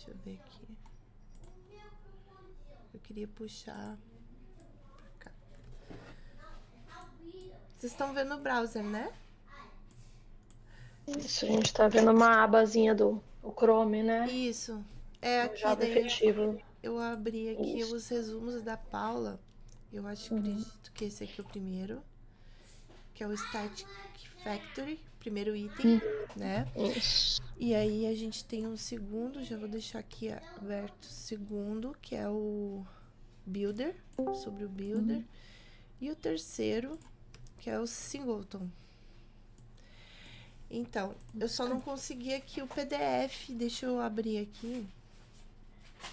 Deixa eu ver aqui. Eu queria puxar pra cá. Vocês estão vendo o browser, né? Isso, a gente tá vendo uma abazinha do o Chrome, né? Isso. É O aqui, Java daí efetivo. eu abri aqui Isso. os resumos da Paula. Eu Uhum. acredito que esse aqui é o primeiro, que é o Static Factory, primeiro item, Hum, né? Isso. E aí a gente tem um segundo, já vou deixar aqui aberto o segundo, que é o Builder, sobre o Builder. Uhum. E o terceiro, que é o Singleton. Então, eu só não consegui aqui o PDF. Deixa eu abrir aqui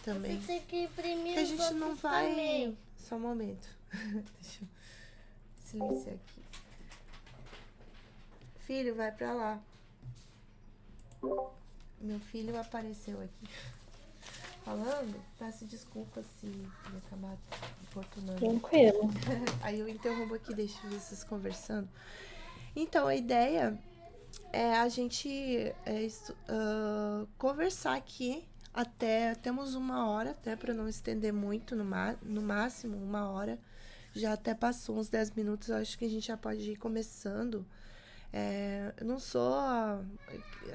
também. Você tem que imprimir Que a os gente não outros vai. também. Só um momento. Deixa eu silenciar aqui. Filho, vai pra lá. Meu filho apareceu aqui. Falando, peço desculpa se ele acabar importunando. Tranquilo. Aí eu interrompo aqui, deixo vocês conversando. Então, a ideia é a gente conversar aqui até. Temos 1 hora, até para não estender muito, no máximo 1 hora. Já até passou uns 10 minutos, eu acho que a gente já pode ir começando. Eu não sou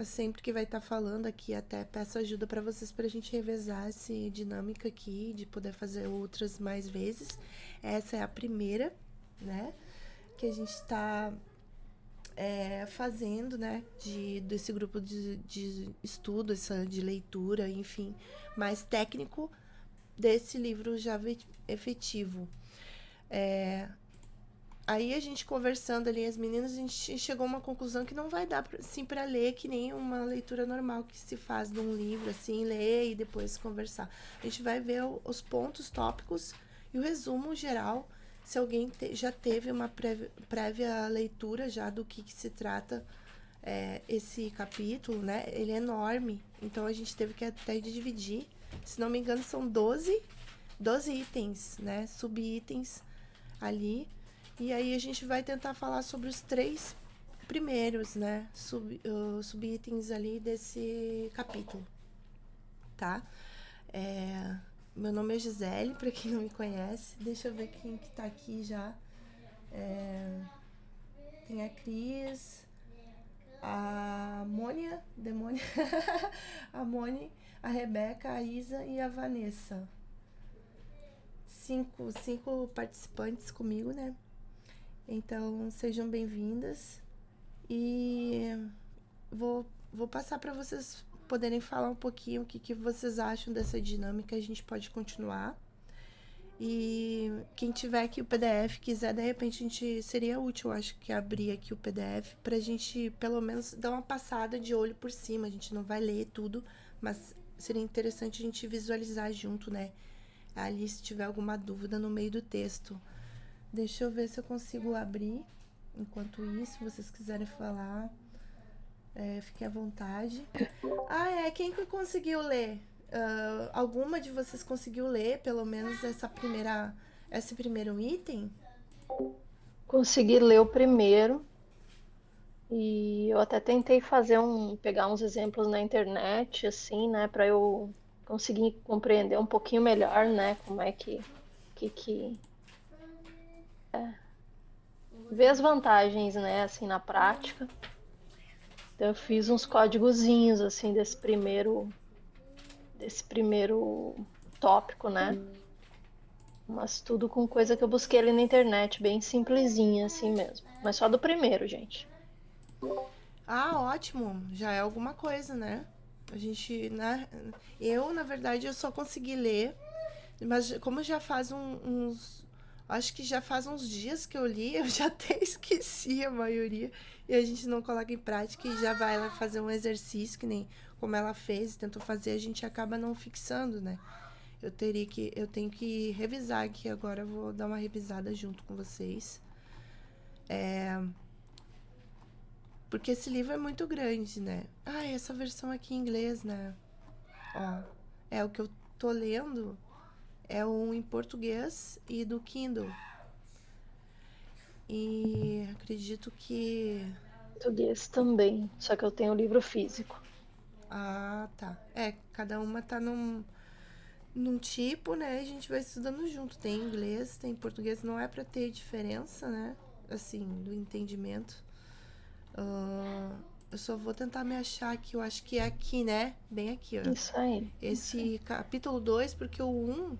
sempre que vai estar falando aqui, até peço ajuda para vocês para a gente revezar essa dinâmica aqui, de poder fazer outras mais vezes. Essa é a primeira, né? Que a gente está fazendo, né? Desse grupo de estudo, de leitura, enfim, mais técnico desse livro Java efetivo. Aí a gente conversando ali, as meninas, a gente chegou a uma conclusão que não vai dar assim para ler que nem uma leitura normal que se faz de um livro, assim, ler e depois conversar. A gente vai ver os pontos tópicos e o resumo geral, se alguém já teve uma prévia leitura já do que se trata esse capítulo, né? Ele é enorme, então a gente teve que até dividir. Se não me engano, são 12 itens, né? Subitens ali. E aí a gente vai tentar falar sobre os 3 primeiros, né? Subitens ali desse capítulo, tá? Meu nome é Gisele, para quem não me conhece. Deixa eu ver quem que tá aqui já. Tem a Cris, a Mônia, Demônia, a Moni, a Rebeca, a Isa e a Vanessa. Cinco participantes comigo, né? Então, sejam bem-vindas. E vou passar para vocês poderem falar um pouquinho o que vocês acham dessa dinâmica. A gente pode continuar. E quem tiver aqui o PDF, quiser, de repente a gente seria útil, acho que abrir aqui o PDF pra gente pelo menos dar uma passada de olho por cima. A gente não vai ler tudo, mas seria interessante a gente visualizar junto, né? Ali se tiver alguma dúvida no meio do texto. Deixa eu ver se eu consigo abrir. Enquanto isso, se vocês quiserem falar, fiquem à vontade. Quem que conseguiu ler? Alguma de vocês conseguiu ler, pelo menos, esse primeiro item? Consegui ler o primeiro e eu até tentei pegar uns exemplos na internet, assim, né, para eu conseguir compreender um pouquinho melhor, né, como é que ver as vantagens, né, assim, na prática. Então eu fiz uns códigozinhos assim desse primeiro tópico, né? Mas tudo com coisa que eu busquei ali na internet, bem simplesinha assim mesmo. Mas só do primeiro, gente. Ah, ótimo. Já é alguma coisa, né? A gente, né? Eu, na verdade, eu só consegui ler, mas como já faz uns. Acho que já faz uns dias que eu li, eu já até esqueci a maioria. E a gente não coloca em prática e já vai lá fazer um exercício, que nem como ela fez, tentou fazer, a gente acaba não fixando, né? Eu tenho que revisar aqui agora, eu vou dar uma revisada junto com vocês. Porque esse livro é muito grande, né? Essa versão aqui em inglês, né? Ó, o que eu tô lendo é um em português e do Kindle. E acredito que. Português também, só que eu tenho o livro físico. Ah, tá. cada uma tá num tipo, né? A gente vai estudando junto. Tem inglês, tem português, não é para ter diferença, né? Assim, do entendimento. Eu só vou tentar me achar aqui, eu acho que é aqui, né? Bem aqui, ó. Isso aí. Esse capítulo 2, porque o 1,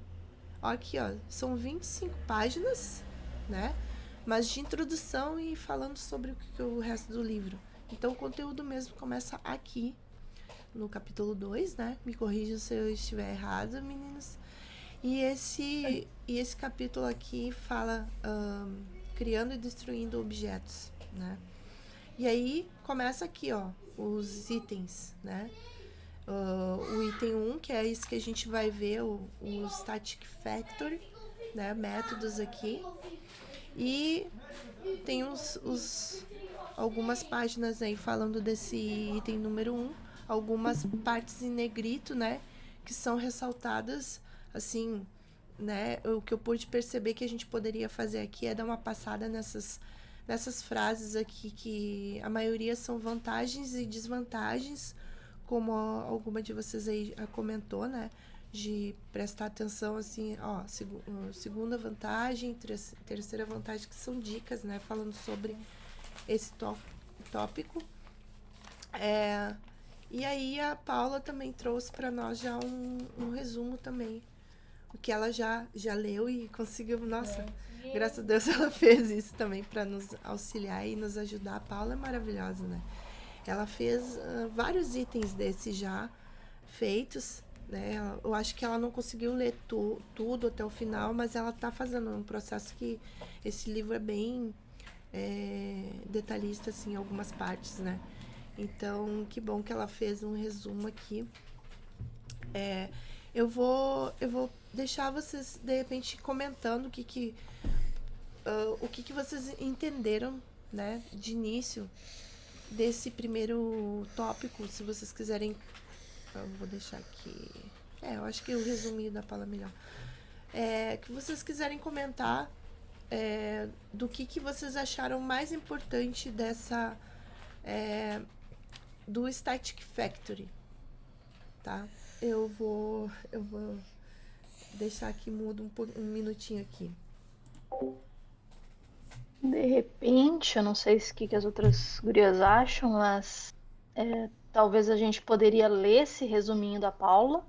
ó, aqui, ó, são 25 páginas, né? Mas de introdução e falando sobre que é o resto do livro. Então o conteúdo mesmo começa aqui, no capítulo 2, né? Me corrija se eu estiver errado, meninas. E esse capítulo aqui fala criando e destruindo objetos, né? E aí começa aqui, ó, os itens, né? O item 1, que é esse que a gente vai ver, o Static Factory, né? Métodos aqui. E tem algumas páginas aí falando desse item número 1, algumas partes em negrito, né? Que são ressaltadas, assim, né? O que eu pude perceber que a gente poderia fazer aqui é dar uma passada nessas frases aqui, que a maioria são vantagens e desvantagens, como alguma de vocês aí comentou, né? De prestar atenção, assim, ó, segunda vantagem, terceira vantagem, que são dicas, né? Falando sobre esse tópico. E aí a Paula também trouxe para nós já um resumo também. O que ela já leu e conseguiu, nossa, graças a Deus ela fez isso também para nos auxiliar e nos ajudar. A Paula é maravilhosa, né? Ela fez vários itens desses já feitos, né? Eu acho que ela não conseguiu ler tudo até o final, mas ela tá fazendo um processo que esse livro é bem detalhista, assim, em algumas partes, né? Então, que bom que ela fez um resumo aqui. Eu vou deixar vocês, de repente, comentando o que vocês entenderam, né, de início desse primeiro tópico, se vocês quiserem. Eu vou deixar aqui. Eu acho que o resuminho da Paula é melhor. Que vocês quiserem comentar do que vocês acharam mais importante dessa do Static Factory, tá? Eu vou deixar aqui mudo um minutinho aqui. De repente, eu não sei o que as outras gurias acham, mas talvez a gente poderia ler esse resuminho da Paula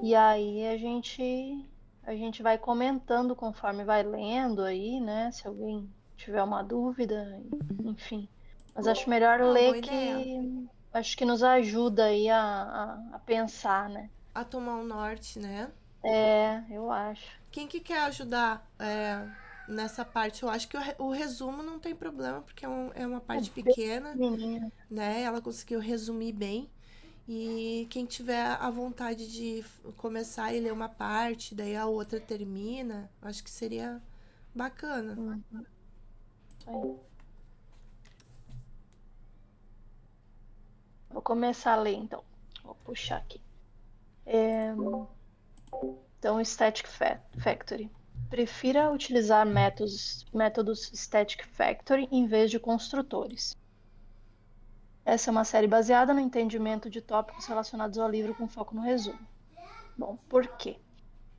e aí a gente vai comentando conforme vai lendo aí, né? Se alguém tiver uma dúvida, enfim. Mas acho melhor ler, que acho que nos ajuda aí a pensar, né? A tomar um norte, né? Eu acho. Quem que quer ajudar nessa parte? Eu acho que o resumo não tem problema, porque é uma parte pequena, né? Ela conseguiu resumir bem. E quem tiver a vontade de começar e ler uma parte, daí a outra termina, acho que seria bacana. Aí. Vou começar a ler, então. Vou puxar aqui. Então, Static Factory. Prefira utilizar métodos Static Factory em vez de construtores. Essa é uma série baseada no entendimento de tópicos relacionados ao livro com foco no resumo. Bom, por quê?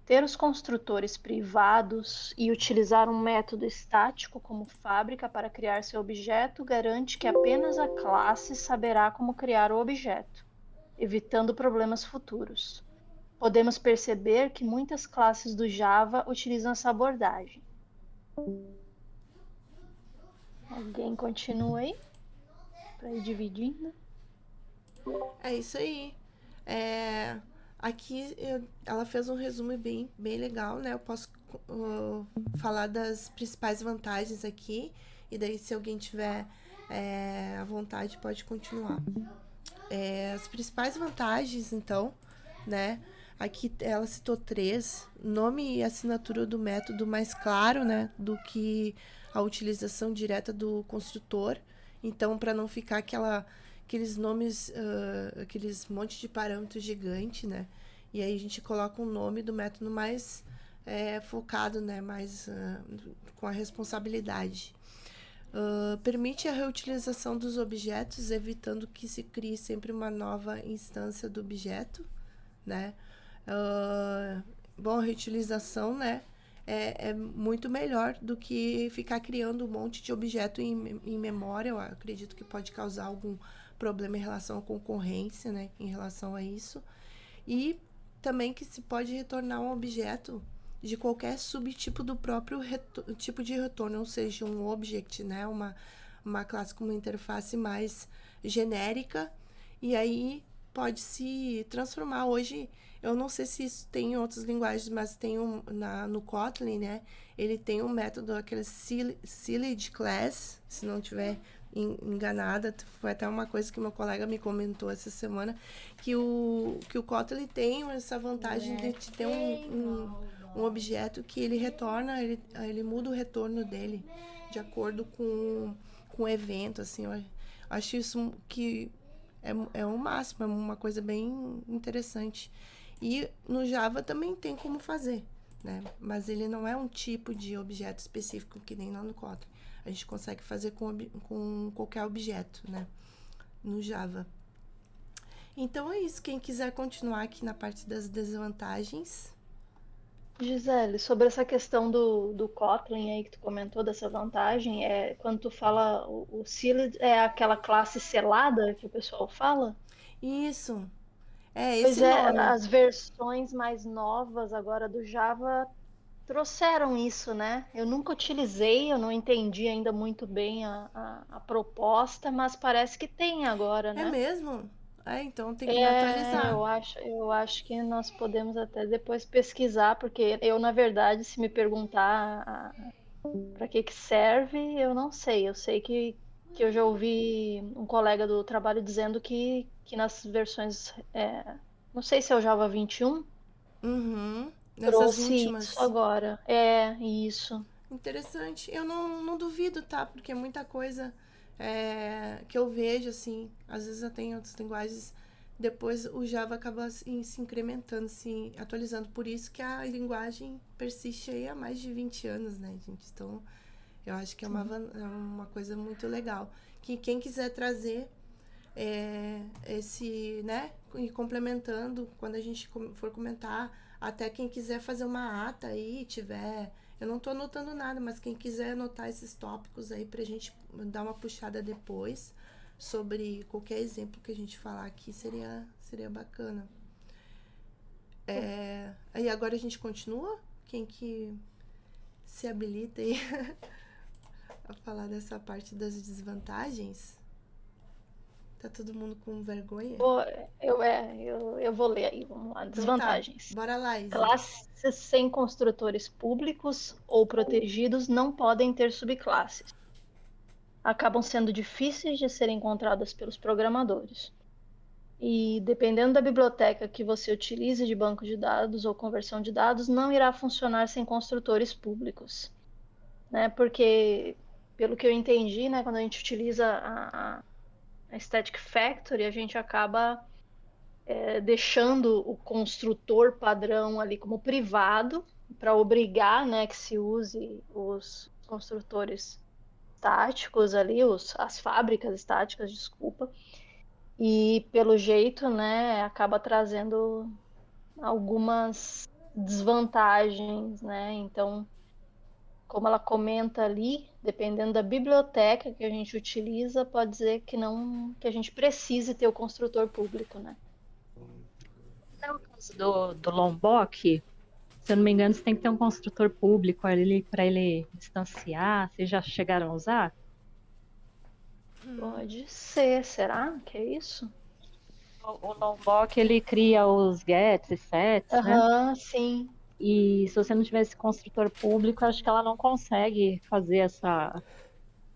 Ter os construtores privados e utilizar um método estático como fábrica para criar seu objeto garante que apenas a classe saberá como criar o objeto, evitando problemas futuros. Podemos perceber que muitas classes do Java utilizam essa abordagem. Alguém continua aí? Para ir dividindo. É isso aí. Aqui ela fez um resumo bem legal, né? Eu posso falar das principais vantagens aqui. E daí, se alguém tiver à vontade, pode continuar. As principais vantagens, então, né? Aqui ela citou 3. Nome e assinatura do método mais claro, né? Do que a utilização direta do construtor. Então, para não ficar aqueles nomes, aqueles monte de parâmetros gigante, né? E aí a gente coloca um nome do método mais focado, né? Mais com a responsabilidade. Permite a reutilização dos objetos, evitando que se crie sempre uma nova instância do objeto, né? Bom, a reutilização, né? É muito melhor do que ficar criando um monte de objeto em memória. Eu acredito que pode causar algum problema em relação à concorrência, né? Em relação a isso. E também que se pode retornar um objeto de qualquer subtipo do próprio tipo de retorno, ou seja, um object, né? Uma classe com uma interface mais genérica, e aí pode se transformar. Hoje, eu não sei se isso tem em outras linguagens, mas tem no Kotlin, né? Ele tem um método, aquele sealed class, se não tiver enganada, foi até uma coisa que meu colega me comentou essa semana, que o Kotlin tem essa vantagem de ter um objeto que ele retorna, ele muda o retorno dele de acordo com o evento, assim. Eu acho isso que é o máximo, é uma coisa bem interessante. E no Java também tem como fazer, né? Mas ele não é um tipo de objeto específico que nem lá no Kotlin. A gente consegue fazer com qualquer objeto, né? No Java. Então é isso. Quem quiser continuar aqui na parte das desvantagens. Gisele, sobre essa questão do Kotlin aí que tu comentou dessa vantagem, quando tu fala o sealed é aquela classe selada que o pessoal fala? Isso. É Pois esse é, nome. as versões mais novas agora do Java trouxeram isso, né? Eu nunca utilizei, eu não entendi ainda muito bem a proposta, mas parece que tem agora, É né? mesmo? Então tem que me atualizar. Eu acho que nós podemos até depois pesquisar, porque eu, na verdade, se me perguntar para que serve, eu não sei. Eu sei que eu já ouvi um colega do trabalho dizendo que nas versões, não sei se é o Java 21, Uhum. Nessas trouxe isso últimas. agora. É, isso. Interessante. Eu não duvido, tá? Porque é muita coisa que eu vejo, assim. Às vezes eu tenho outras linguagens. Depois o Java acaba assim, se incrementando, se atualizando. Por isso que a linguagem persiste aí há mais de 20 anos, né, gente? Então, eu acho que é uma coisa muito legal. Que quem quiser trazer esse, né? E complementando, quando a gente for comentar, até quem quiser fazer uma ata aí, tiver. Eu não tô anotando nada, mas quem quiser anotar esses tópicos aí pra gente dar uma puxada depois sobre qualquer exemplo que a gente falar aqui, seria bacana. Aí agora a gente continua? Quem que se habilita aí a falar dessa parte das desvantagens? Tá todo mundo com vergonha? Eu vou ler aí, vamos lá. Então tá, Desvantagens. bora lá, Izzy. Classes sem construtores públicos ou protegidos não podem ter subclasses. Acabam sendo difíceis de serem encontradas pelos programadores. E dependendo da biblioteca que você utilize de banco de dados ou conversão de dados, não irá funcionar sem construtores públicos, né? Porque, pelo que eu entendi, né, quando a gente utiliza a Static Factory, a gente acaba deixando o construtor padrão ali como privado para obrigar, né, que se use os construtores estáticos ali, as fábricas estáticas, desculpa, e pelo jeito, né, acaba trazendo algumas desvantagens, né? Então, como ela comenta ali, dependendo da biblioteca que a gente utiliza, pode dizer que não, que a gente precise ter o construtor público, né? É o caso do Lombok, se eu não me engano, você tem que ter um construtor público ali para ele distanciar. Vocês já chegaram a usar? Pode ser, será que é isso? O Lombok ele cria os gets e sets, né? Aham, sim. E se você não tiver esse construtor público, acho que ela não consegue fazer essa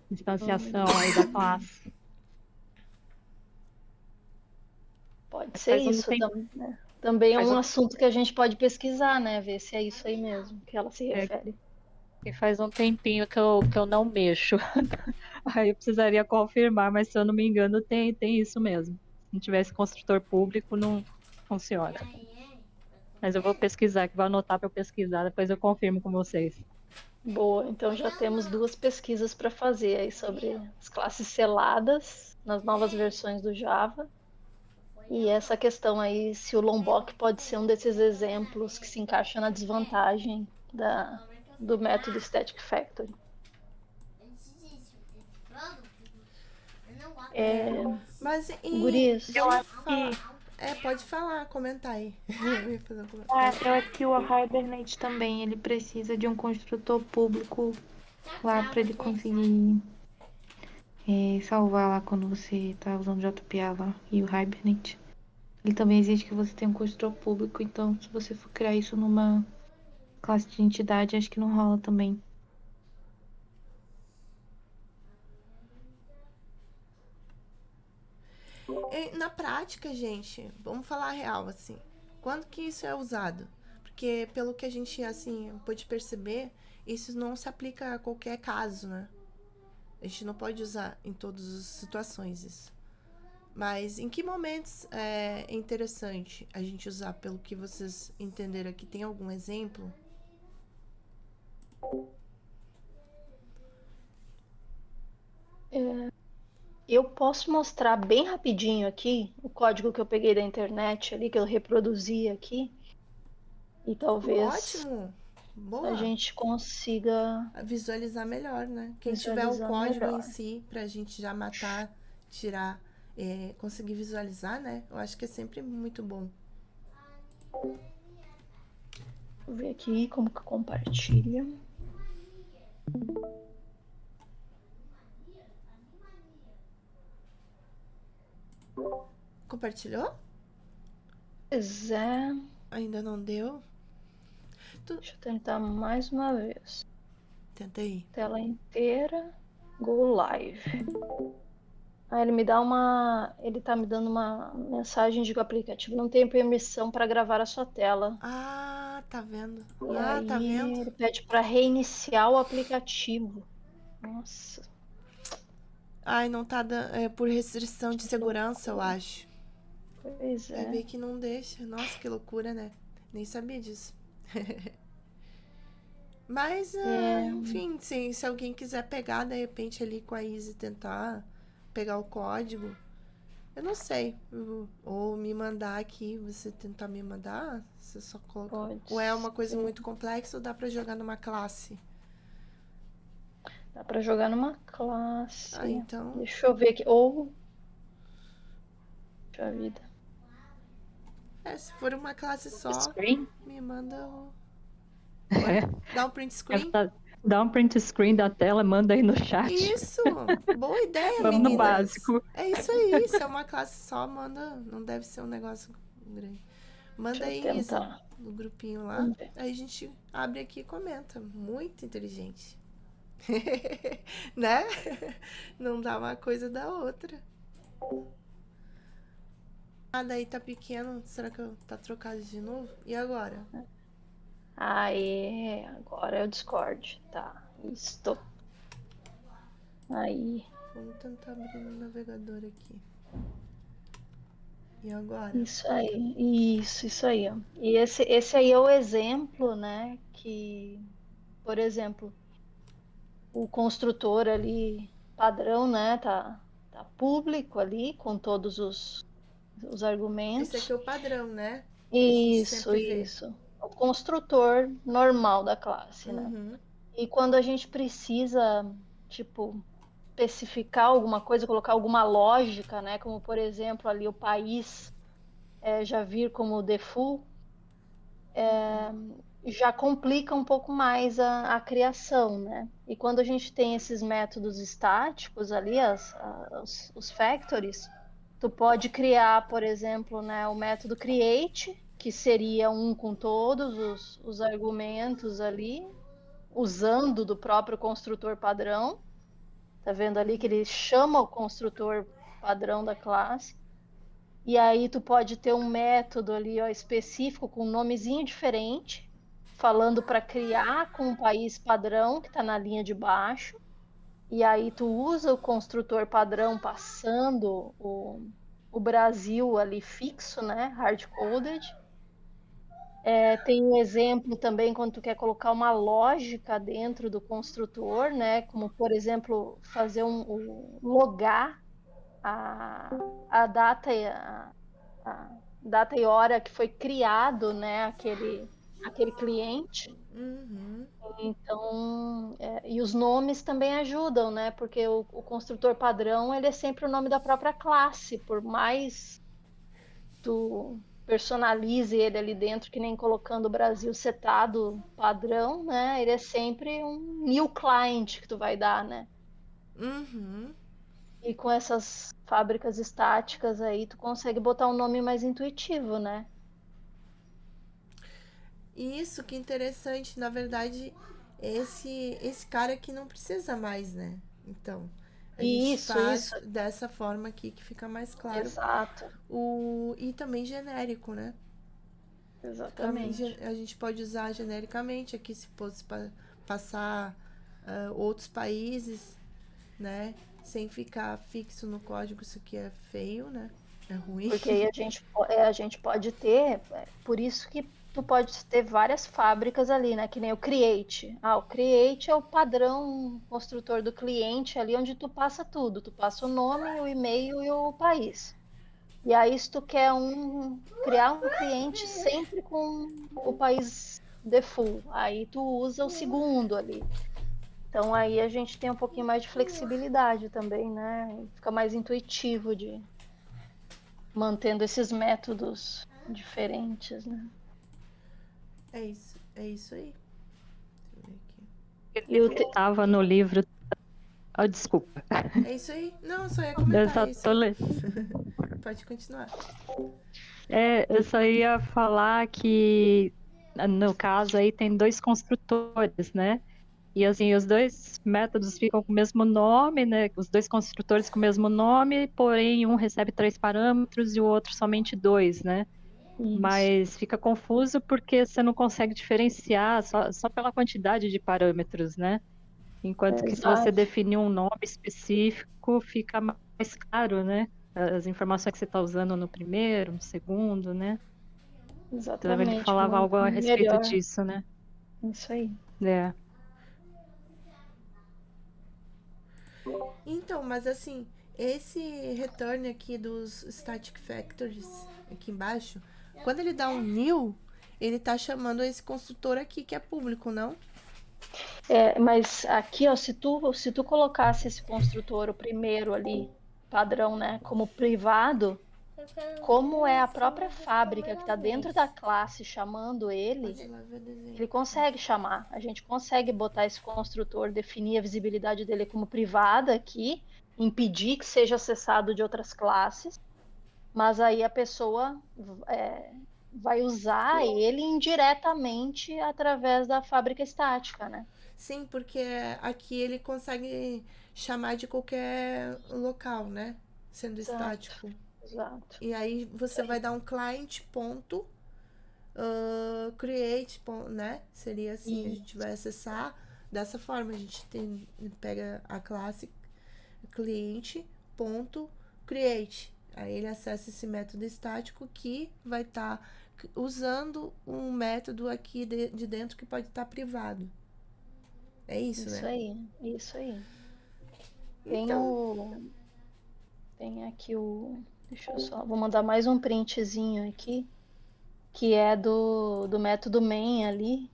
distanciação aí da classe. Pode Mas ser faz um isso tempo, também, né? Também é faz um um, assunto que a gente pode pesquisar, né? Ver se é isso aí mesmo que ela se é, refere. que faz um tempinho que eu não mexo. Aí eu precisaria confirmar, mas se eu não me engano, tem isso mesmo. Se não tivesse construtor público, não funciona. Mas eu vou pesquisar, que vou anotar para eu pesquisar, depois eu confirmo com vocês. Boa, então já temos duas pesquisas para fazer aí sobre as classes seladas nas novas versões do Java E essa questão aí, se o Lombok pode ser um desses exemplos que se encaixa na desvantagem do método Static Factory. Mas Gurias, Eu vamos acho falar. que, Pode falar, comenta aí. Eu ia fazer um comentário. eu acho que o Hibernate também, ele precisa de um construtor público lá para ele conseguir salvar lá quando você tá usando o JPA lá e o Hibernate. Ele também exige que você tenha um construtor público, então se você for criar isso numa classe de entidade, acho que não rola também. Na prática, gente, vamos falar a real, assim. Quando que isso é usado? Porque pelo que a gente, assim, pôde perceber, isso não se aplica a qualquer caso, né? A gente não pode usar em todas as situações isso. Mas em que momentos é interessante a gente usar, pelo que vocês entenderam aqui? Tem algum exemplo? eu posso mostrar bem rapidinho aqui o código que eu peguei da internet ali, que eu reproduzi aqui. E talvez Ótimo! a Boa! gente consiga Visualizar melhor, né? Quem tiver o visualizar código em melhor. si, pra gente já matar, tirar, conseguir visualizar, né? Eu acho que é sempre muito bom. Vou ver aqui como que compartilha. Compartilhou? Pois é. Ainda não deu? Deixa eu tentar mais uma vez. Tenta aí. Tela inteira. Go live. Ele tá me dando uma mensagem de que o aplicativo não tem permissão para gravar a sua tela. Ah, tá vendo? E Ah, tá aí vendo? ele pede para reiniciar o aplicativo. Nossa. Ai, não tá dando. É por restrição de segurança, eu acho. Pois Vai é. ver que não deixa. Nossa, que loucura, né? Nem sabia disso. Mas, enfim, se alguém quiser pegar, de repente, ali com a Izzy, tentar pegar o código, eu não sei. Ou me mandar aqui, você tentar me mandar, você só coloca. Pode Ou é uma coisa ser. muito complexa ou dá pra jogar numa classe? Dá para jogar numa classe. Ah, então. Deixa eu ver aqui. Puxa vida. Se for uma classe só, Screen? me manda o. É. Dá um print screen? Dá um print screen da tela, manda aí no chat. Isso! Boa ideia, Vamos meninas. no básico. É isso aí. Se é uma classe só, manda. Não deve ser um negócio grande. Manda Deixa eu aí, Isa, tentar. no grupinho lá. Vamos ver. Aí a gente abre aqui e comenta. Muito inteligente. Né? Não dá uma coisa da outra. Ah, daí tá pequeno. Será que tá trocado de novo? E agora? Aê, agora é o Discord. Tá, estou. Aí, Vamos tentar abrir no navegador aqui. E agora? isso aí. Isso aí, ó. E esse aí é o exemplo, né? Que, por exemplo, o construtor ali, padrão, né? Tá público ali, com todos os Esse argumentos. aqui é o padrão, né? Que a gente sempre vê. Isso. O construtor normal da classe, né? Uhum. E quando a gente precisa, tipo, especificar alguma coisa, colocar alguma lógica, né? Como, por exemplo, ali o país já vir como default, já complica um pouco mais a criação, né? E quando a gente tem esses métodos estáticos ali, os factories, tu pode criar, por exemplo, né, o método create, que seria um com todos os argumentos ali, usando do próprio construtor padrão. Tá vendo ali que ele chama o construtor padrão da classe. E aí tu pode ter um método ali, ó, específico com um nomezinho diferente, falando para criar com um país padrão que está na linha de baixo. E aí tu usa o construtor padrão passando o Brasil ali fixo, né, hard-coded. Tem um exemplo também quando tu quer colocar uma lógica dentro do construtor, né, como por exemplo fazer logar a data a data e hora que foi criado, né, aquele cliente. Uhum. Então, e os nomes também ajudam, né? Porque o construtor padrão, ele é sempre o nome da própria classe, por mais tu personalize ele ali dentro, que nem colocando o Brasil setado padrão, né? Ele é sempre um new client que tu vai dar, né? Uhum. E com essas fábricas estáticas aí, tu consegue botar um nome mais intuitivo, né? Isso, que interessante. Na verdade, esse cara aqui não precisa mais, né? Então, a gente Isso, faz dessa forma aqui que fica mais claro. exato, E também genérico, né? exatamente. A gente pode usar genericamente aqui se fosse passar outros países, né? Sem ficar fixo no código, isso aqui é feio, né? É ruim. Porque aí a gente pode ter, por isso que tu pode ter várias fábricas ali, né? Que nem o Create. O Create é o padrão construtor do cliente ali, onde tu passa tudo. Tu passa o nome, o e-mail e o país. E aí, se tu quer criar um cliente sempre com o país default, aí tu usa o segundo ali. Então aí a gente tem um pouquinho mais de flexibilidade também, né? Fica mais intuitivo de mantendo esses métodos diferentes, né? É isso aí. Deixa eu ver aqui. E o te... Estava no livro. Ah, desculpa. É isso aí? Não, eu só ia Eu comentar só isso tô aí. lendo. Pode continuar. Eu só ia falar que, no caso aí, tem dois construtores, né? E assim, os dois métodos ficam com o mesmo nome, né? Os dois construtores com o mesmo nome, porém um recebe 3 parâmetros e o outro somente 2, né? Isso, Mas fica confuso porque você não consegue diferenciar só pela quantidade de parâmetros, né? Enquanto que se você exato, definir um nome específico, fica mais claro, né? As informações que você está usando no primeiro, no segundo, né? Então ele exatamente, falava muito algo a respeito melhor. disso, né? Isso aí. É. Então, mas assim, esse return aqui dos static factories, aqui embaixo, quando ele dá um new, ele tá chamando esse construtor aqui que é público, não? Mas aqui, ó, se tu colocasse esse construtor, o primeiro ali, padrão, né, como privado, como é a própria fábrica que está dentro da classe chamando ele, Pode ir lá ver desenho. ele consegue chamar. A gente consegue botar esse construtor, definir a visibilidade dele como privada aqui, impedir que seja acessado de outras classes, mas aí a pessoa vai usar ele indiretamente através da fábrica estática, né? Sim, porque aqui ele consegue chamar de qualquer local, né? Sendo Exato, estático. exato. E aí você vai dar um client ponto create, né? Seria assim, a gente vai acessar dessa forma, a gente pega a classe cliente ponto create. Aí ele acessa esse método estático que vai estar usando um método aqui de dentro que pode estar privado. É isso, Isso né? aí, isso aí. Então, Tem aqui deixa eu só, vou mandar mais um printzinho aqui, que é do método main ali,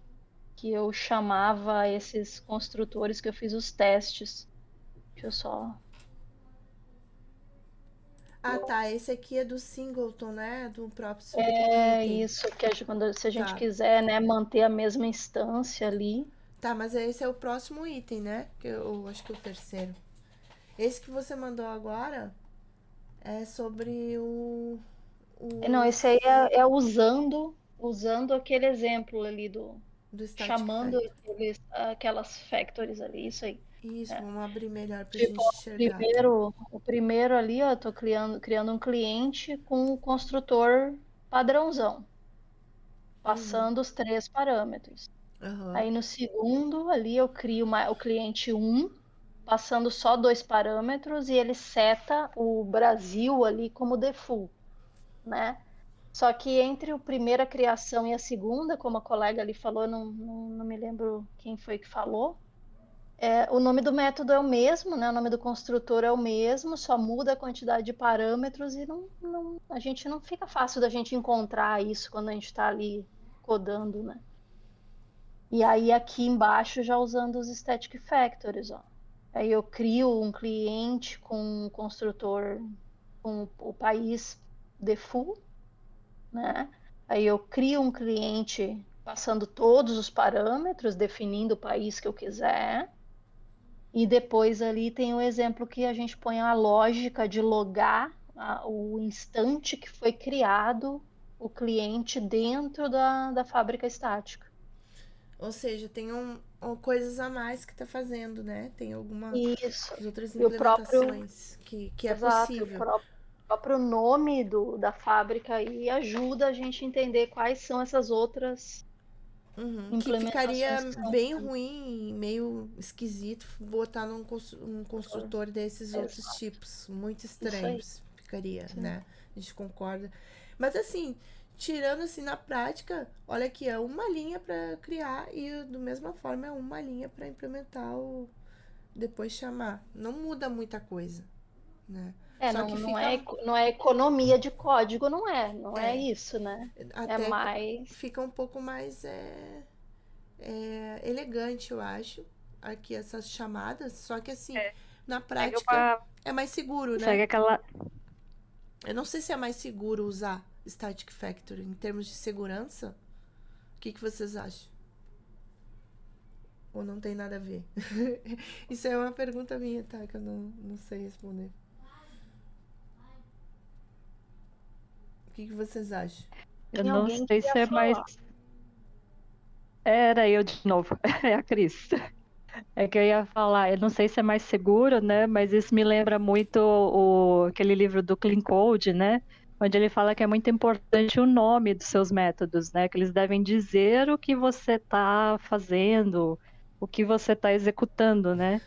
que eu chamava esses construtores que eu fiz os testes. Deixa eu só. tá, esse aqui é do singleton, né? Do próprio É item. isso, que se a gente Tá. quiser, né, manter a mesma instância ali. Tá, mas esse é o próximo item, né? Que eu acho que é o terceiro. Esse que você mandou agora é sobre Não, o esse aí é usando aquele exemplo ali do Static chamando Factor. aquelas factories ali, isso aí. Isso, É. vamos abrir melhor pra Tipo, gente enxergar. o primeiro ali, ó, eu tô criando um cliente com o construtor padrãozão, passando os 3 parâmetros. Aham. Aí no segundo ali eu crio o cliente 1, passando só 2 parâmetros e ele seta o Brasil ali como default, né? Só que entre a primeira criação e a segunda, como a colega ali falou, não me lembro quem foi que falou, O nome do método é o mesmo, né? O nome do construtor é o mesmo, só muda a quantidade de parâmetros e a gente não fica fácil da gente encontrar isso quando a gente está ali codando, né? E aí aqui embaixo já usando os static factors, ó. Aí eu crio um cliente com um construtor com o país default, né? Aí eu crio um cliente passando todos os parâmetros, definindo o país que eu quiser. E depois ali tem o exemplo que a gente põe a lógica de logar o instante que foi criado o cliente dentro da fábrica estática. Ou seja, tem coisas a mais que tá fazendo, né? Tem algumas Isso. outras E o próprio, implementações que é exato, possível. próprio nome da fábrica aí ajuda a gente a entender quais são essas outras Que ficaria implementações que são bem ruim, meio esquisito botar um feitas. construtor desses outros Exato. tipos. Muito Isso aí. estranhos ficaria, Sim. né? A gente concorda. Mas assim, tirando assim na prática, olha que é uma linha para criar e da mesma forma é uma linha para implementar o depois chamar. Não muda muita coisa, né? Só que fica Não é economia de código, não é é, isso, né? É até mais. fica um pouco mais elegante, eu acho, aqui essas chamadas, só que assim, É, na segue prática é mais seguro, segue né? aquela. Eu não sei se é mais seguro usar Static Factory em termos de segurança. O que vocês acham? Ou não tem nada a ver? Isso é uma pergunta minha, tá? Que eu não sei responder. O que vocês acham? Eu Tem não alguém que sei ia se é mais. falar. Era eu de novo, é a Cris. É que eu ia falar, eu não sei se é mais seguro, né? Mas isso me lembra muito aquele livro do Clean Code, né? Onde ele fala que é muito importante o nome dos seus métodos, né? Que eles devem dizer o que você está fazendo, o que você está executando, né?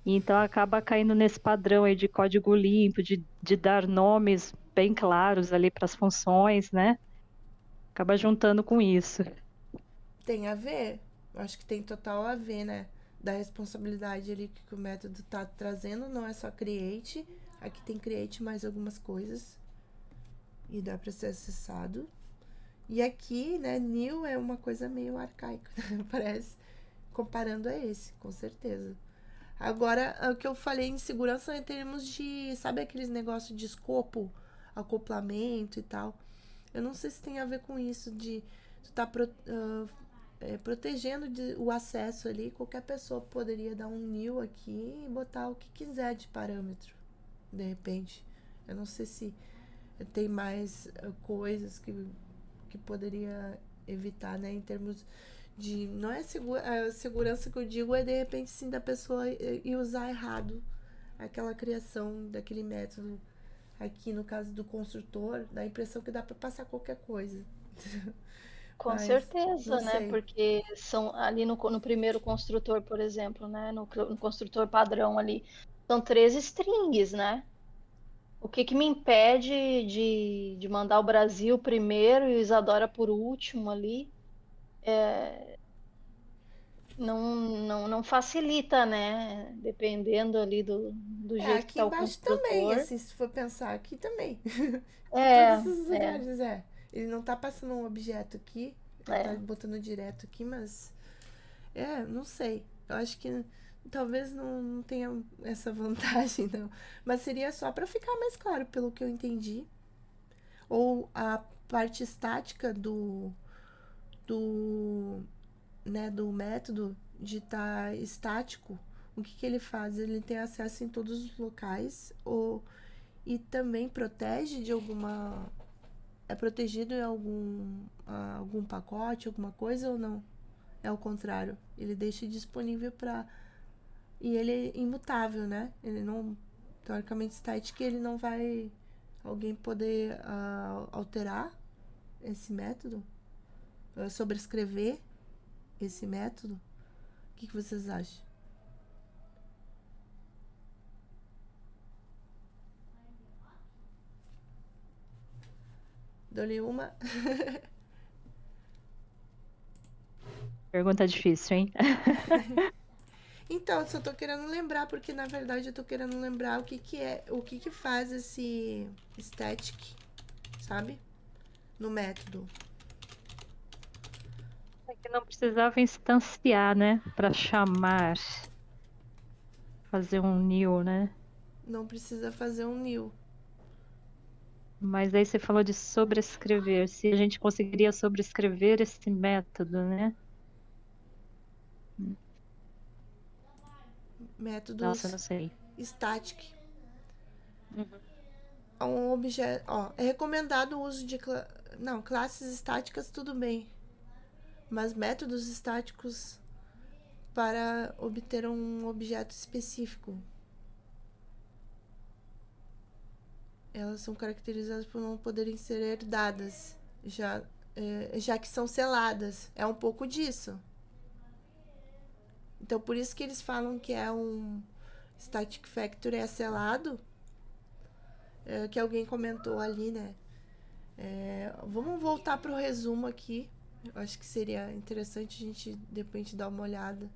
E então acaba caindo nesse padrão aí de código limpo, de dar nomes bem claros ali para as funções, né? Acaba juntando com isso. Tem a ver? Eu acho que tem total a ver, né? Da responsabilidade ali que o método tá trazendo, não é só create. Aqui tem create mais algumas coisas. E dá para ser acessado. E aqui, né, new é uma coisa meio arcaica, parece, comparando a esse, com certeza. Agora, o que eu falei em segurança em termos de, sabe aqueles negócios de escopo, acoplamento e tal. Eu não sei se tem a ver com isso de tu tá protegendo o acesso ali. Qualquer pessoa poderia dar um new aqui e botar o que quiser de parâmetro, de repente. Eu não sei se tem mais coisas que poderia evitar, né, em termos de não é a segurança que eu digo é de repente sim da pessoa ir usar errado aquela criação daquele método. Aqui no caso do construtor, dá a impressão que dá para passar qualquer coisa. Com Mas não certeza, né? sei. Porque são ali no primeiro construtor, por exemplo, né? No construtor padrão ali, são 3 strings, né? O que que me impede de mandar o Brasil primeiro e o Isadora por último ali? Não facilita, né? Dependendo ali do jeito que Aqui está o embaixo também, construtor. assim, se for pensar aqui também. Em É, todos os é, lugares, Ele não tá passando um objeto aqui, ele tá é. botando direto aqui, mas não sei. Eu acho que talvez não tenha essa vantagem, não. Mas seria só para ficar mais claro, pelo que eu entendi. Ou a parte estática do, do método de estar estático. O que ele faz? Ele tem acesso em todos os locais e também protege de alguma. É protegido em algum pacote, alguma coisa ou não? É o contrário. Ele deixa disponível para. E ele é imutável, né? Ele não. Teoricamente, static, ele não vai. Alguém poder alterar esse método? Sobrescrever esse método? O que vocês acham? Dou-lhe uma. Pergunta difícil, hein? Então, eu só tô querendo lembrar, porque na verdade eu tô querendo lembrar o que que faz esse static, sabe? No método. É que não precisava instanciar, né? Para chamar, fazer um new, né? Não precisa fazer um new. Mas aí você falou de sobrescrever. Se a gente conseguiria sobrescrever esse método, né? Nossa, eu Métodos não sei. static. Uhum. Um objeto, ó, é recomendado o uso de não, classes estáticas tudo bem, mas métodos estáticos para obter um objeto específico. Elas são caracterizadas por não poderem ser herdadas, já que são seladas. É um pouco disso. Então, por isso que eles falam que é um static factor é selado, que alguém comentou ali, né? Vamos voltar para o resumo aqui. Eu acho que seria interessante a gente, de repente, dar uma olhada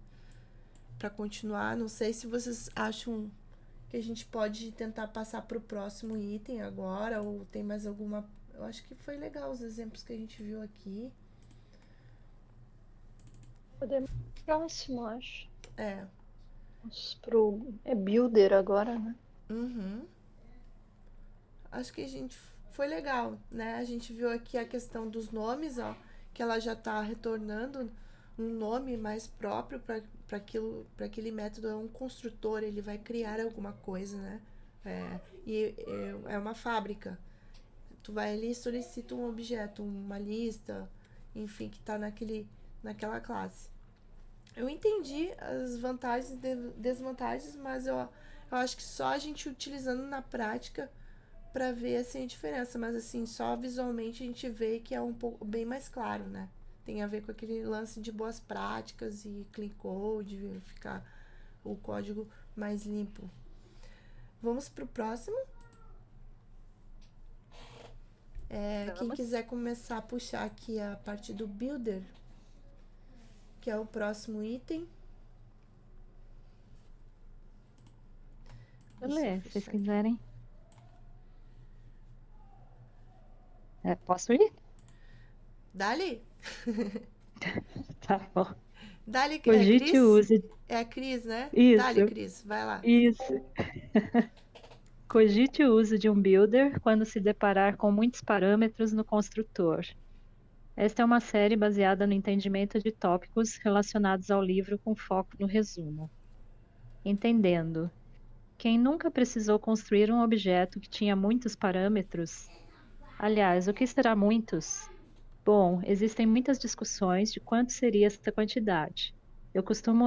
para continuar. Não sei se vocês acham que a gente pode tentar passar para o próximo item agora, ou tem mais alguma. Eu acho que foi legal os exemplos que a gente viu aqui. Podemos ir pro próximo, acho. É. Vamos pro. É builder agora, né? Uhum. Acho que a gente foi legal, né? A gente viu aqui a questão dos nomes, ó, que ela já está retornando um nome mais próprio para aquele método. É um construtor, ele vai criar alguma coisa, né? É uma fábrica. Tu vai ali e solicita um objeto, uma lista, enfim, que está naquela classe. Eu entendi as vantagens e desvantagens, mas eu acho que só a gente utilizando na prática para ver assim a diferença, mas assim, só visualmente a gente vê que é um pouco bem mais claro, né? Tem a ver com aquele lance de boas práticas e clean code, ficar o código mais limpo. Vamos pro próximo? Quem quiser começar a puxar aqui a parte do builder, que é o próximo item. Vou ler, se vocês quiserem. Posso ir? Dali? Tá bom. Dali, Cogite o uso. É a Cris, né? Isso. Dali, Cris, vai lá. Isso. Cogite o uso de um builder quando se deparar com muitos parâmetros no construtor. Esta é uma série baseada no entendimento de tópicos relacionados ao livro com foco no resumo. Entendendo. Quem nunca precisou construir um objeto que tinha muitos parâmetros? Aliás, o que será muitos? Bom, existem muitas discussões de quanto seria esta quantidade. Eu costumo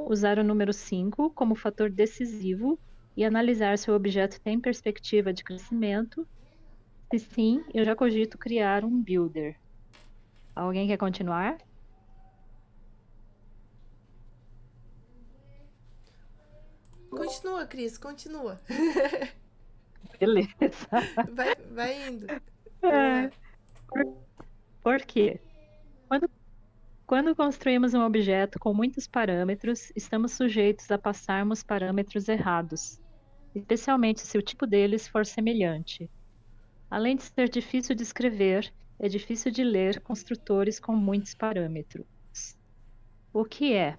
usar o número 5 como fator decisivo e analisar se o objeto tem perspectiva de crescimento. Se sim, eu já cogito criar um builder. Alguém quer continuar? Continua, Cris, continua. Beleza. Vai indo. Por quê? Quando construímos um objeto com muitos parâmetros, estamos sujeitos a passarmos parâmetros errados, especialmente se o tipo deles for semelhante. Além de ser difícil de escrever, é difícil de ler construtores com muitos parâmetros. O que é?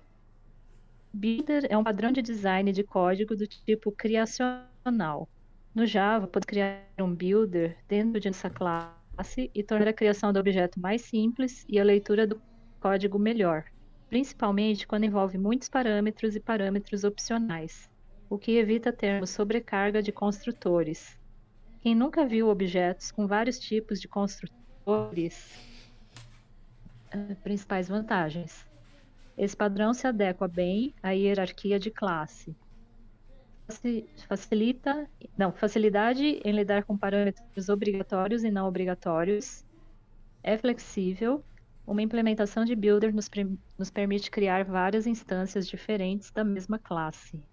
Builder é um padrão de design de código do tipo criacional. No Java, pode criar um builder dentro de essa classe e tornar a criação do objeto mais simples e a leitura do código melhor, principalmente quando envolve muitos parâmetros e parâmetros opcionais, o que evita termos sobrecarga de construtores. Quem nunca viu objetos com vários tipos de construtores? Principais vantagens. Esse padrão se adequa bem à hierarquia de classe. Facilidade em lidar com parâmetros obrigatórios e não obrigatórios. É flexível. Uma implementação de builder nos permite criar várias instâncias diferentes da mesma classe.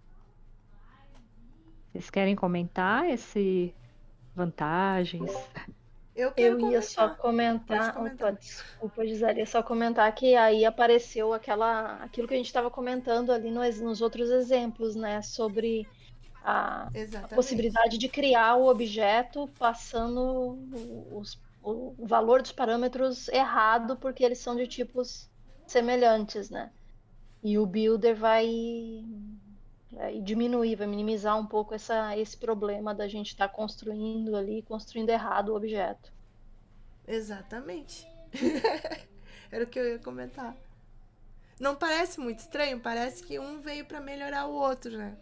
Vocês querem comentar vantagens? Eu quero Eu ia só comentar. Pode comentar, opa, comentar. desculpa, Gisele, ia só comentar que aí apareceu aquilo que a gente estava comentando ali nos outros exemplos, né, sobre a Exatamente. possibilidade de criar o objeto passando o valor dos parâmetros errado, porque eles são de tipos semelhantes, né? E o builder vai diminuir, vai minimizar um pouco esse problema da gente estar construindo ali, construindo errado o objeto. Exatamente. Era o que eu ia comentar. Não parece muito estranho? Parece que um veio para melhorar o outro, né?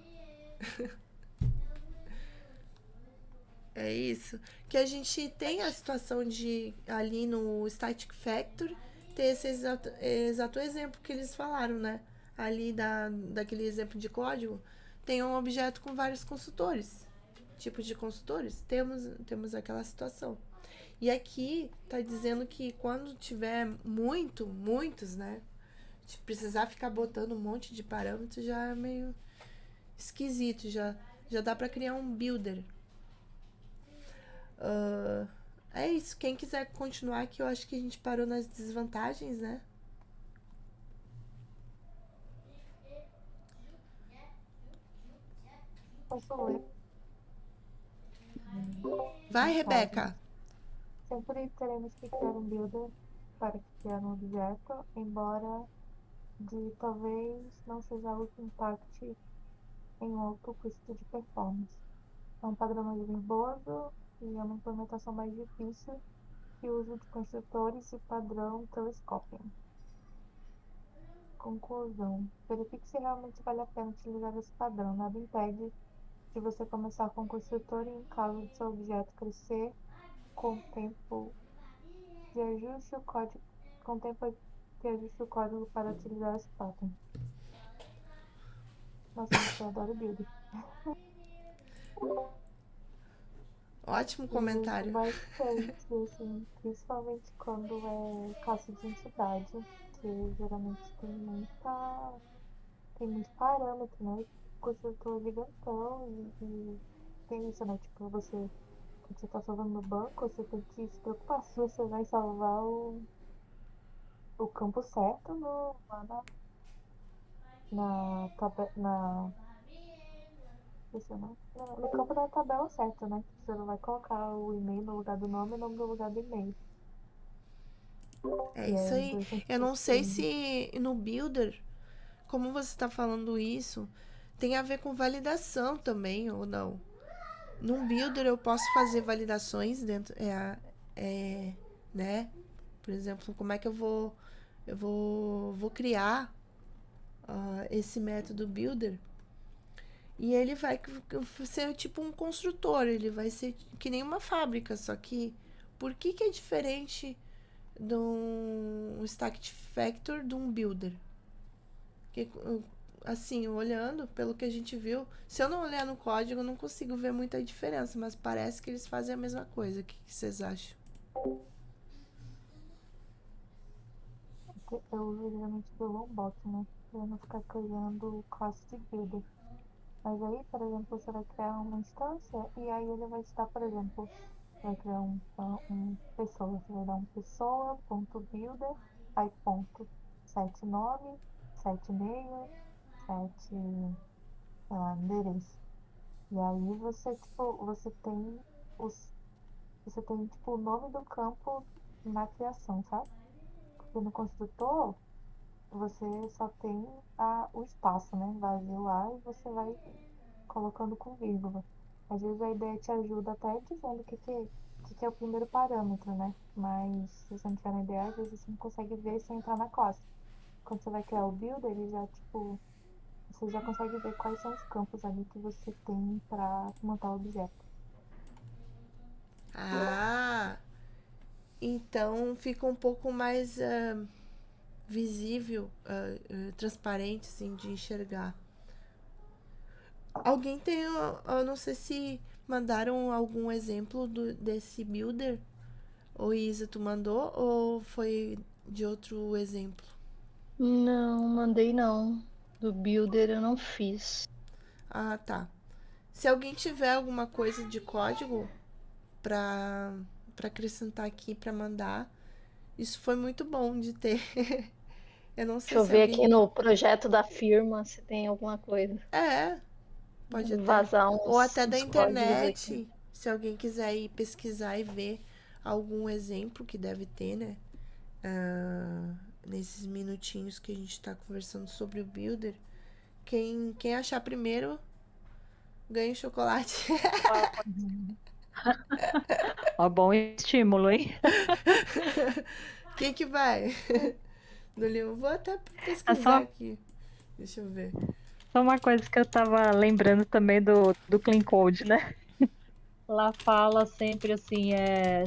É isso. Que a gente tem a situação de, ali no Static Factory, ter esse exato exemplo que eles falaram, né? Ali daquele exemplo de código, tem um objeto com vários consultores. Tipos de consultores, temos aquela situação. E aqui tá dizendo que quando tiver muitos, né? De precisar ficar botando um monte de parâmetros já é meio esquisito, já dá para criar um builder. Uh, é isso. Quem quiser continuar aqui, eu acho que a gente parou nas desvantagens, né? Posso ler? Vai, Mensagens. Rebeca. Sempre teremos que criar um builder para criar um objeto, embora de talvez não seja algo que impacte em alto custo de performance. É um padrão mais verboso e é uma implementação mais difícil que o uso de construtores e padrão telescoping. Conclusão. Verifique se realmente vale a pena utilizar esse padrão. Nada impede de você começar com o construtor e, em caso de seu objeto crescer, com o tempo de ajuste o código, com o tempo de ajuste o código para utilizar esse pattern. Nossa, gente, eu adoro build. Ótimo Eu uso comentário. bastante, assim, principalmente quando é classe de entidade, que geralmente tem muito parâmetro, né? Construtor gigantão e tem isso, né? Tipo, quando você tá salvando no banco, você tem que se preocupar se você vai salvar o campo certo lá na, esqueci o nome. No campo da tabela certa, né? Você não vai colocar o e-mail no lugar do nome e o nome no lugar do e-mail. É E isso aí os aí. dois são Eu tipo não sei assim. se no Builder, como você está falando isso, tem a ver com validação também ou não. Num Builder eu posso fazer validações dentro. Né? Por exemplo, como é que eu vou criar esse método Builder? E ele vai ser tipo um construtor, ele vai ser que nem uma fábrica, só que por que é diferente de um Stack Factor de um Builder? Porque, assim, olhando pelo que a gente viu, se eu não olhar no código, eu não consigo ver muita diferença, mas parece que eles fazem a mesma coisa. O que vocês acham? Eu uso geralmente do Lombok, né? Pra não ficar criando classe de builder. Mas aí, por exemplo, você vai criar uma instância e aí ele vai estar, por exemplo, vai criar um pessoa. Você vai dar um pessoa.builder, aí ponto, sete nome, sete e-mail, sete, sei lá, endereço. E aí você tem, tipo, o nome do campo na criação, sabe? Porque no construtor, você só tem o espaço, né? Vazio lá e você vai colocando com vírgula. Às vezes a ideia te ajuda até dizendo o que é o primeiro parâmetro, né? Mas se você não tiver uma ideia, às vezes você não consegue ver sem entrar na classe. Quando você vai criar o build, ele já, tipo, você já consegue ver quais são os campos ali que você tem para montar o objeto. Ah, então fica um pouco mais visível, transparente, assim, de enxergar. Alguém tem, eu não sei se mandaram algum exemplo desse builder? Ou Isa, tu mandou ou foi de outro exemplo? Não, mandei não. Do Builder eu não fiz. Ah, tá. Se alguém tiver alguma coisa de código pra, para acrescentar aqui, para mandar. Isso foi muito bom de ter. Eu não Deixa sei eu se ver aqui alguém. no projeto da firma se tem alguma coisa. É, pode até. Vazar Ou até da uns códigos aqui. internet, se alguém quiser ir pesquisar e ver algum exemplo que deve ter, né? Nesses minutinhos que a gente tá conversando sobre o Builder. Quem achar primeiro ganha o chocolate. Ó, bom estímulo, hein? Quem que vai? Do livro. Vou até É pesquisar só, aqui. Deixa eu ver. só uma coisa que eu tava lembrando também do Clean Code, né? Lá fala sempre assim,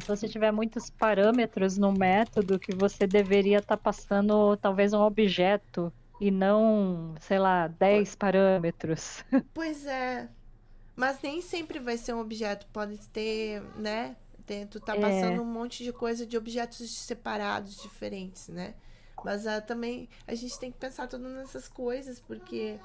se você tiver muitos parâmetros no método, que você deveria estar passando talvez um objeto e não, sei lá, Po- 10 parâmetros. Pois é. Mas nem sempre vai ser um objeto. Pode ter, né? Tu tá passando É, um monte de coisa de objetos separados, diferentes, né? Mas também a gente tem que pensar tudo nessas coisas, porque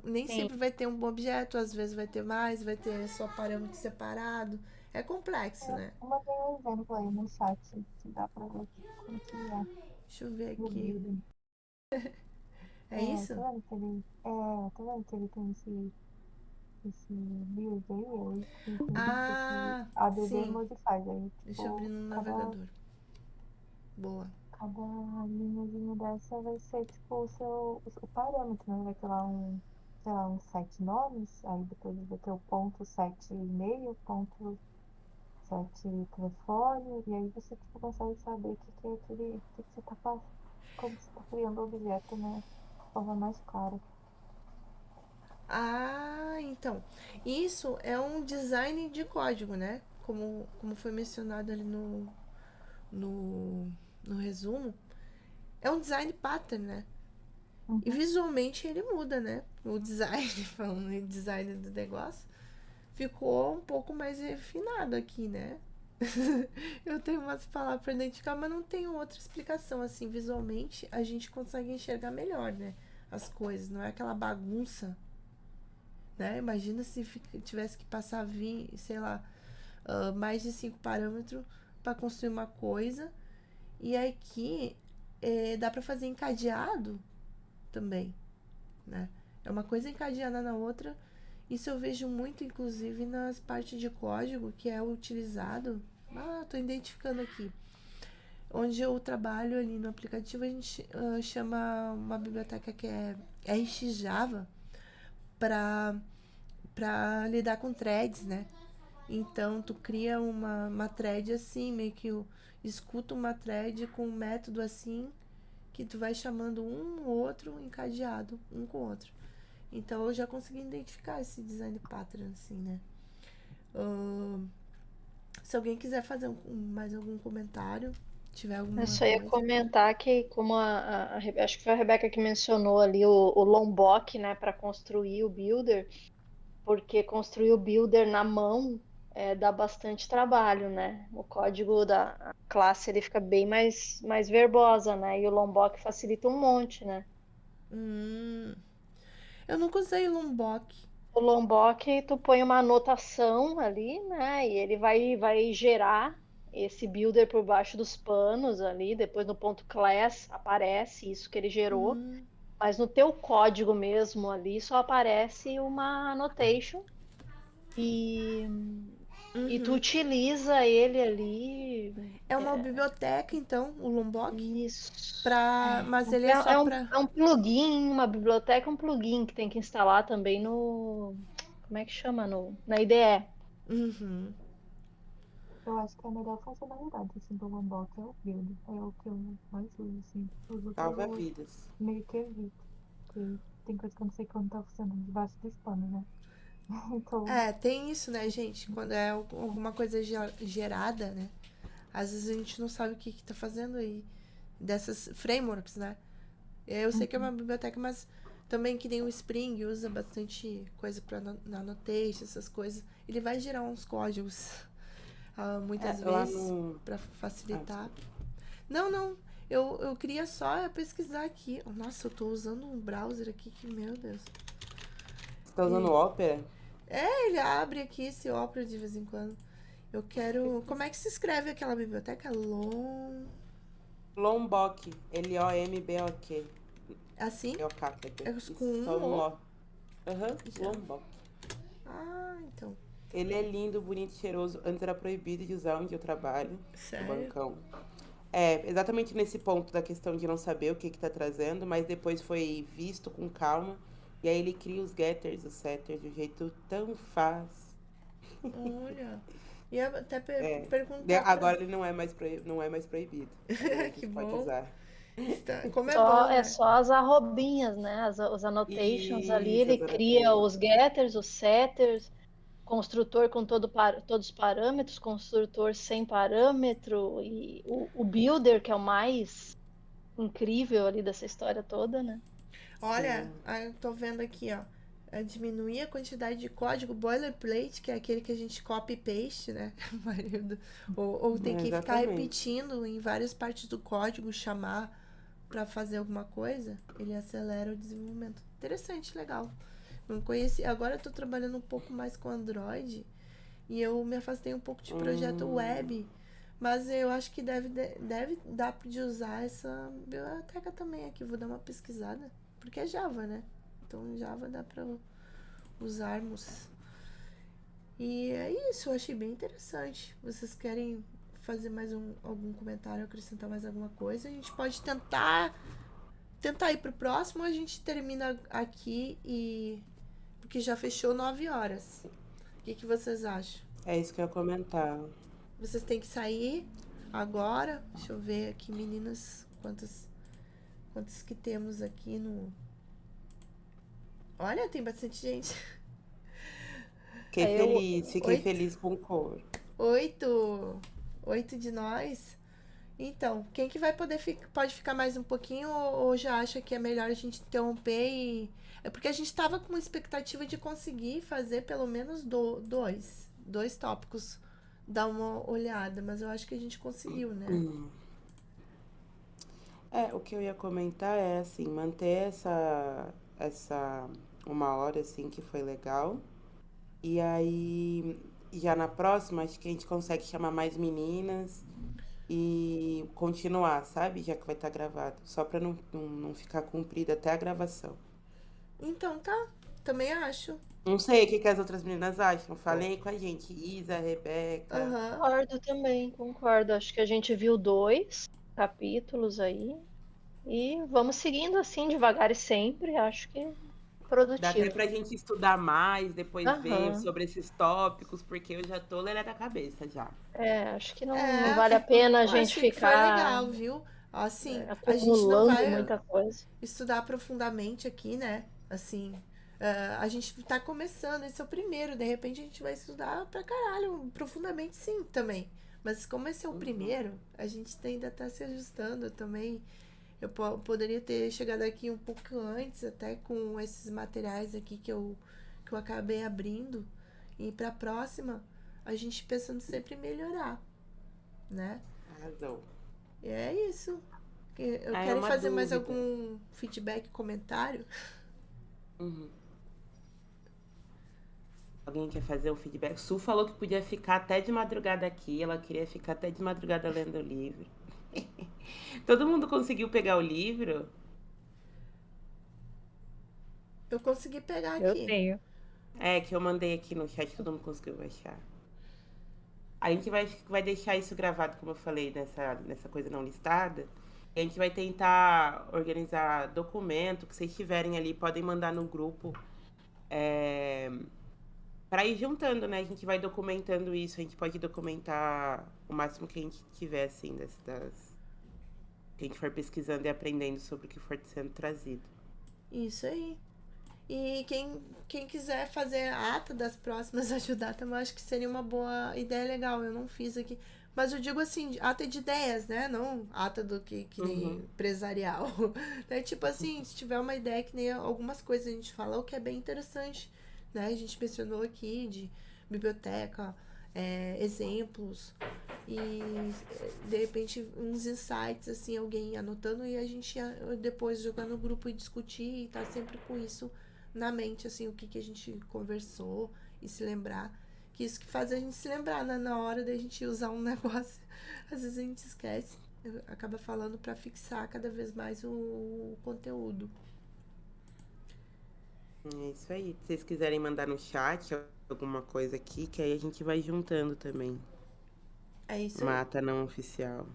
nem sim. sempre vai ter um bom objeto, às vezes vai ter mais, vai ter só parâmetro separado. É complexo, né? Eu mandei um exemplo aí no chat, se dá pra ver como que é Deixa eu ver no aqui. building. É isso? Tá vendo que ele tem esse build aí tem esse Ah, ADD sim. modified, aí, Deixa eu abrir tipo, no cada, navegador. Boa. cada linhazinha dessa vai ser, tipo, o parâmetro, né? Vai ter lá sei lá, uns 7 nomes, aí depois vai ter o ponto 7,5, ponto 7 telefone, e aí você, tipo, consegue saber o que que é aquele, o que que você tá fazendo, como você tá criando o objeto, né? De forma mais clara. Ah, então. Isso é um design de código, né? Como foi mencionado ali no, no resumo. É um design pattern, né? E Uhum. visualmente ele muda, né? O design, falando em design do negócio, ficou um pouco mais refinado aqui, né? Eu tenho umas palavras para identificar, mas não tenho outra explicação. Assim, visualmente a gente consegue enxergar melhor, né? As coisas, não é aquela bagunça, né? Imagina se tivesse que passar, sei lá, mais de 5 parâmetros para construir uma coisa. E aqui dá para fazer encadeado também, né? É uma coisa encadeada na outra. Isso eu vejo muito, inclusive, nas partes de código que é utilizado. Tô identificando aqui. Onde eu trabalho ali no aplicativo, a gente chama uma biblioteca que é RxJava para lidar com threads, né? Então, tu cria uma thread assim, meio que escuta uma thread com um método assim, que tu vai chamando um ou outro encadeado, um com o outro. Então, eu já consegui identificar esse design pattern, assim, né? Se alguém quiser fazer mais algum comentário, tiver Eu alguma só ia coisa. comentar que, como acho que foi a Rebeca que mencionou ali o Lombok, né, para construir o builder, porque construir o builder na mão dá bastante trabalho, né? O código da classe ele fica bem mais verbosa, né? E o Lombok facilita um monte, né? Hum, eu nunca usei Lombok. O Lombok, tu põe uma anotação ali, né? E ele vai gerar esse builder por baixo dos panos ali. Depois no ponto class aparece isso que ele gerou. Hum, Mas no teu código mesmo ali só aparece uma annotation e, e tu uhum. utiliza ele ali. É uma biblioteca, então, o Lombok? Isso. Mas ele é só pra. É um plugin, uma biblioteca, um plugin que tem que instalar também no. Como é que chama? Na IDE. Uhum. Eu acho que a melhor funcionalidade assim, do Lombok é o build. É o que eu mais uso, assim. Os outros Salva eu vidas. meio que evito. Porque tem coisa que eu não sei quando tá funcionando debaixo dos panos, né? Então, Tem isso, né, gente? Quando é alguma coisa gerada, né? Às vezes a gente não sabe o que tá fazendo aí. Dessas frameworks, né? Eu sei que é uma uhum. biblioteca, mas também que nem o Spring usa bastante coisa pra annotation, essas coisas. Ele vai gerar uns códigos, muitas Lá vezes, no. pra Ah, facilitar. desculpa. Não, não. Eu queria só pesquisar aqui. Nossa, eu tô usando um browser aqui que, meu Deus. Você tá usando o Opera? Ele abre aqui esse Opera de vez em quando. Eu quero. Como é que se escreve aquela biblioteca? Lombok, Lombok. Assim? É o K, quer dizer. É Isso, com só um O. Lo. Aham, Já. Lombok. Ah, então. Ele é lindo, bonito, cheiroso. Antes era proibido de usar onde eu trabalho, no Sério? bancão. É, exatamente nesse ponto da questão de não saber o que que tá trazendo, mas depois foi visto com calma. E aí ele cria os getters, os setters, de um jeito tão fácil. Olha. Ia até É. perguntar Agora pra. ele não é mais proibido. Agora a Que gente pode bom. usar. Como é Só, bom, é né? só as arrobinhas, né? Os annotations ali, Isso, ele cria exatamente. os getters, os setters, construtor com todos os parâmetros, construtor sem parâmetro, e o builder, que é o mais incrível ali dessa história toda, né? Olha, Sim. eu tô vendo aqui, ó. É diminuir a quantidade de código boilerplate, que é aquele que a gente copy e paste, né? Ou tem que ficar Exatamente. repetindo em várias partes do código, chamar pra fazer alguma coisa, ele acelera o desenvolvimento. Interessante, legal. Não conheci. Agora eu tô trabalhando um pouco mais com Android e eu me afastei um pouco de projeto Hum, web. Mas eu acho que deve dar de usar essa biblioteca também aqui. Vou dar uma pesquisada. Porque é Java, né? Então Java dá pra usarmos. E é isso, eu achei bem interessante. Vocês querem fazer mais algum comentário, acrescentar mais alguma coisa? A gente pode tentar ir pro próximo, ou a gente termina aqui e porque já fechou 9 horas. O que vocês acham? é isso que eu ia comentar. Vocês têm que sair agora. Deixa eu ver aqui, meninas, quantas que temos aqui no. Olha, tem bastante gente. Fiquei Oito? feliz com o coro. 8. 8 de nós. Então, quem que vai pode ficar mais um pouquinho ou já acha que é melhor a gente interromper e. É porque a gente tava com uma expectativa de conseguir fazer pelo menos dois tópicos, dar uma olhada, mas eu acho que a gente conseguiu, né? É, o que eu ia comentar é assim, manter essa 1 hora assim que foi legal. E aí, já na próxima, acho que a gente consegue chamar mais meninas e continuar, sabe? Já que vai estar gravado. Só pra não ficar comprido até a gravação. Então tá, também acho. Não sei o que que as outras meninas acham. Falei com a gente, Isa, Rebeca. Aham. Concordo também, concordo. Acho que a gente viu 2 capítulos aí e vamos seguindo assim, devagar e sempre. Acho que Dá até produtivo. pra gente estudar mais, depois ver Aham. sobre esses tópicos, porque eu já tô lelé da cabeça já. Acho que não É, vale a pena a eu gente achei que foi ficar legal, viu? Assim, a gente não acumulando vai muita coisa. estudar profundamente aqui, né? Assim, a gente tá começando, esse é o primeiro, de repente a gente vai estudar pra caralho, profundamente sim, também. Mas como esse é o primeiro, a gente ainda tá se ajustando também. Eu poderia ter chegado aqui um pouco antes, até com esses materiais aqui que eu acabei abrindo. E pra próxima, a gente pensando sempre em melhorar, né? Arrasou. E é isso. Eu Aí é quero uma fazer mais dúvida. algum feedback, comentário? Uhum. Alguém quer fazer um feedback? Su falou que podia ficar até de madrugada aqui. Ela queria ficar até de madrugada lendo o livro. Todo mundo conseguiu pegar o livro? Eu consegui pegar Eu aqui. tenho. É, que eu mandei aqui no chat, todo mundo conseguiu baixar. A gente vai deixar isso gravado, como eu falei, nessa coisa não listada. E a gente vai tentar organizar documento que vocês tiverem ali, podem mandar no grupo. Para ir juntando, né? A gente vai documentando isso. A gente pode documentar o máximo que a gente tiver, assim, que a gente for pesquisando e aprendendo sobre o que for sendo trazido. Isso aí. E quem quiser fazer a ata das próximas, ajudar também, eu acho que seria uma boa ideia legal. Eu não fiz aqui. Mas eu digo assim, ata de ideias, né? Não ata do que nem Uhum. empresarial. É tipo assim, se tiver uma ideia que nem algumas coisas a gente fala, o que é bem interessante, né? A gente mencionou aqui de biblioteca, exemplos e de repente uns insights, assim, alguém anotando e a gente depois jogar no grupo e discutir e tá sempre com isso na mente, assim, o que a gente conversou e se lembrar Que isso que faz a gente se lembrar, né? Na hora da gente usar um negócio, às vezes a gente esquece, acaba falando para fixar cada vez mais o conteúdo. É isso aí. Se vocês quiserem mandar no chat alguma coisa aqui, que aí a gente vai juntando também. É isso aí. Uma ata não oficial.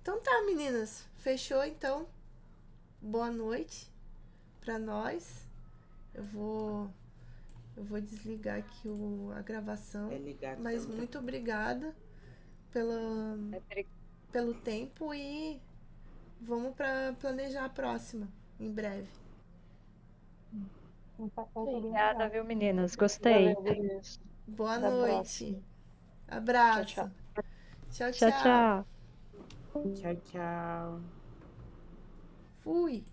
Então tá, meninas. Fechou, então. Boa noite pra nós. Eu vou desligar aqui a gravação. É ligar Mas também. muito obrigada pelo tempo e vamos para planejar a próxima em breve. Obrigada, viu, meninas? Gostei. Valeu, gurias. Boa Até a noite. próxima. Abraço. Tchau, Tchau, Tchau, tchau. Tchau, tchau. Fui.